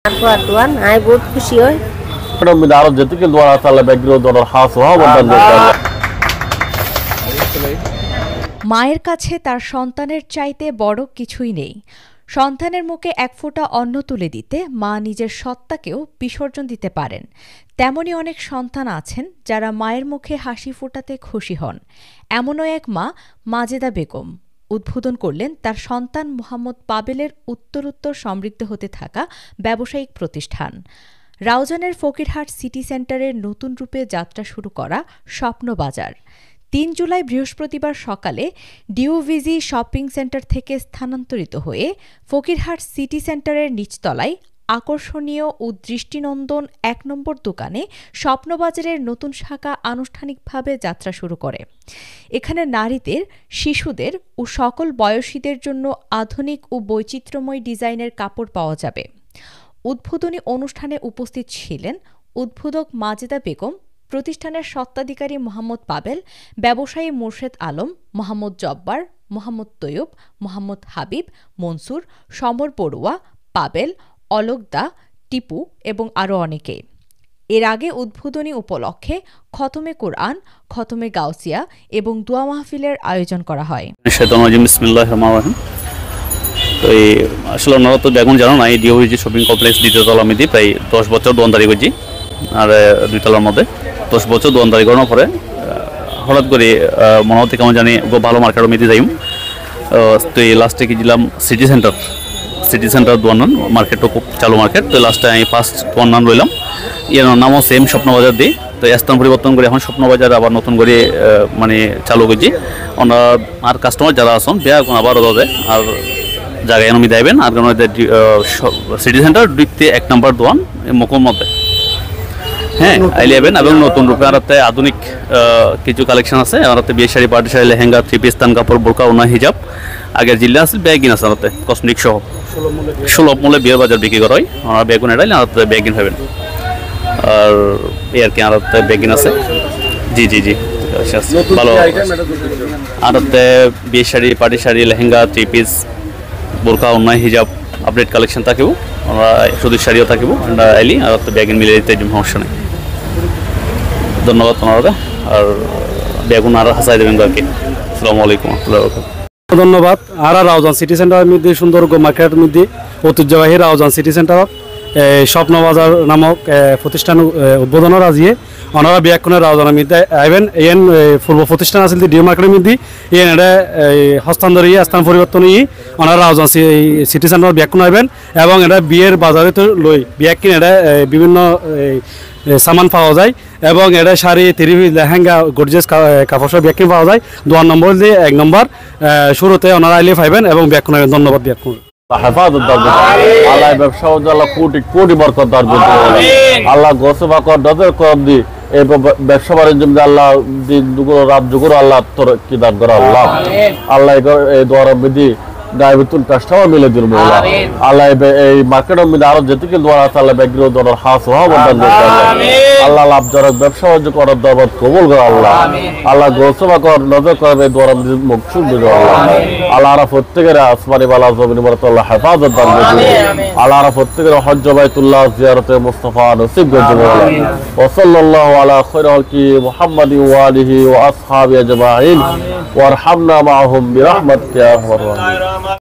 Tuan, I বহুত খুশি হই। আরো যেতে দোয়া তাআলা বেগরো দর হাস ওয়া বন্দান মায়ের কাছে তার সন্তানের চাইতে বড় কিছুই নেই। সন্তানের মুখে এক ফোঁটা অন্ন তুলে দিতে মা নিজের সত্তাকেও বিসর্জন দিতে পারেন। তেমনি অনেক সন্তান আছেন যারা মায়ের মুখে হাসি ফোটাতে খুশি হন। এমনও এক মা মাজেদা বেগম উদ্বোধন করলেন তার সন্তান মোহাম্মদ পাবেলের উত্তরোত্তর সমৃদ্ধ হতে থাকা ব্যবসায়িক প্রতিষ্ঠান। রাউজানের ফকিরহাট সিটি সেন্টারের নতুন রূপে যাত্রা শুরু করা স্বপ্নবাজার ৩ জুলাই বৃহস্পতিবার সকালে ডিওভিজি শপিং সেন্টার থেকে স্থানান্তরিত হয়ে ফকিরহাট সিটি সেন্টারের নিচতলায় আকর্ষণীয় ও দৃষ্টিনন্দন ১ নম্বর দোকানে স্বপ্নবাজারের নতুন শাখা আনুষ্ঠানিকভাবে যাত্রা শুরু করে। এখানে নারীদের, শিশুদের ও সকল বয়সীদের জন্য আধুনিক ও বৈচিত্র্যময় ডিজাইনের কাপড় পাওয়া যাবে। উদ্বোধনী অনুষ্ঠানে উপস্থিত ছিলেন উদ্বোধক মাজেদা বেগম, প্রতিষ্ঠানের স্বত্বাধিকারী মোহাম্মদ পাবেল, ব্যবসায়ী মোর্শেদ আলম, মোহাম্মদ জব্বার, মোহাম্মদ তৈয়ব, মোহাম্মদ হাবিব, মনসুর, সমর বড়ুয়া, পাবেল, অলোক দা, টিপু এবং আরও অনেকে। এর আগে উদ্বোধনী উপলক্ষে খতমে কোরআন, খতমে গাউসিয়া এবং দোয়া মাহফিলের আয়োজন করা হয়। বিসমিল্লাহির রহমানির রহিম। তো এই আসলে ওনারা তো এখন জানো না, এই ডিওভিজি শপিং কমপ্লেক্স দ্বিতীয় তলা আমি দিই প্রায় 10 বছর দোকানদারি করছি। আর 2 তলার মধ্যে 10 বছর দোকানদারি করানোর পরে হঠাৎ করে মনে হতে কেমন জানি ভালো মার্কেটও মেতে যাই। তো এই লাস্টে কি দিলাম সিটি সেন্টার দোয়ান মার্কেটও খুব চালু মার্কেট। তো লাস্টে আমি ফার্স্ট দোয়ান রইলাম। এর নামও সেম স্বপ্নবাজার দিই। তো স্থান পরিবর্তন করে এখন স্বপ্নবাজার আবার নতুন করে মানে চালু করছি। ওনারা আর কাস্টমার যারা আসুন বিয়া এখন আবারও দাদে আর জায়গায় আমি দেবেন। আর সিটি সেন্টার দিকতে 1 নম্বর দোয়ান মকুর মধ্যে হ্যাঁ আইলে যাবেন। এবং নতুন রূপে আর আধুনিক কিছু কালেকশন আছে। আর বিয়ে শাড়ি, পার্টি শাড়ি, লেহেঙ্গা, 3 পিস, তান কাপড়, বোরকা, ওনা, হিজাব, আগের জিল্লা আছে ব্যাগিন আছে। আর কসমেটিক সহ সুলভ মূল্যে বিয়ের বাজার বিক্রি করা হয়। ওনারা বেগুন এটাইলে আর ব্যাগিন পাবেন। আর এই আর কি আর ব্যাগিন আছে। জি জি জি ভালো। আর বিয়ে শাড়ি, পার্টি শাড়ি, লেহেঙ্গা, 3 পিস, বোরকা, ওনা, হিজাব আপডেট কালেকশন থাকিব। আমরা শুধু শাড়িও থাকিব আইলি আর ব্যাগিন মিলে দিতে সমস্যা নেই। ধন্যবাদ ওনারা। আর বেগুন আর হাসাই দেবেন আর কি। আসসালামু আলাইকুম। ধন্যবাদ। আর রাউজান সিটি সেন্টারের মধ্যে সুন্দর মার্কেটের মধ্যে ঐতিহ্যবাহী রাউজান সিটি সেন্টারত স্বপ্নবাজার নামক প্রতিষ্ঠান উদ্বোধনের আজিয়ে ওনারা বিয়াক্ষণের রাউজানের মধ্যে আইবেন। এন পূর্ব প্রতিষ্ঠান আছে ডিও মার্কেটের মধ্যে এন এটা হস্তান্তর স্থান পরিবর্তন ওনারা রাউজান সিটি সেন্টার বিয়াক্ষণ আইবেন। এবং এটা বিয়ের বাজারে তো লই বিয়াক্ষণ এটা বিভিন্ন সামান পাওয়া যায়। এবং এটা শাড়ি, 3 পিস, লেহেঙ্গা, গর্জিয়াস কাপড় সব ব্যাগকিন পাওয়া যায়। 2 নম্বর দিয়ে 1 নম্বর শুরুতে ওনারা আইলে পাইবেন এবং ব্যাগক্ষণ আইবেন। ধন্যবাদ। ব্যাগক্ষণ হেফাজত দরজা আল্লাহ ব্যবসা আল্লাহ কোটি কোটি বরকত দরজা আল্লাহ গোসবা কর দরজা কর দি এই ব্যবসা বাণিজ্য আল্লাহ দিন দুগুলো রাত যুগুলো আল্লাহ তোর কি দান করা আল্লাহ আল্লাহ এই দোয়ার বিধি গায়বতুল কাস্টমার মিলে দিল মোলা আল্লাহ এই মার্কেটের মধ্যে আরো যেতে দোয়া আছে আল্লাহ বেগরো দর হাস ওয়া বন্দান আল্লাহ লাভজনক ব্যবসা বাণিজ্য করার দরবার কবুল কর আল্লাহ আল্লাহ গোসবা কর নজর করবে দোয়ার মকসুদ দিল আল্লাহ আর প্রত্যেকের আসমানি বালা জমিন বরকত আল্লাহ হেফাজত দান করবে আল্লাহ আর প্রত্যেকের হজ বাইতুল্লাহ জিয়ারতে মুস্তাফা নসিব করবে ওয়া সাল্লাল্লাহু আলা খায়রিল কি মুহাম্মাদি ওয়া আলিহি ওয়া আসহাবি আজমাইন ওয়ারহামনা মাআহুম বিরহমাতিকা ইয়া আরহামার রাহিমিন।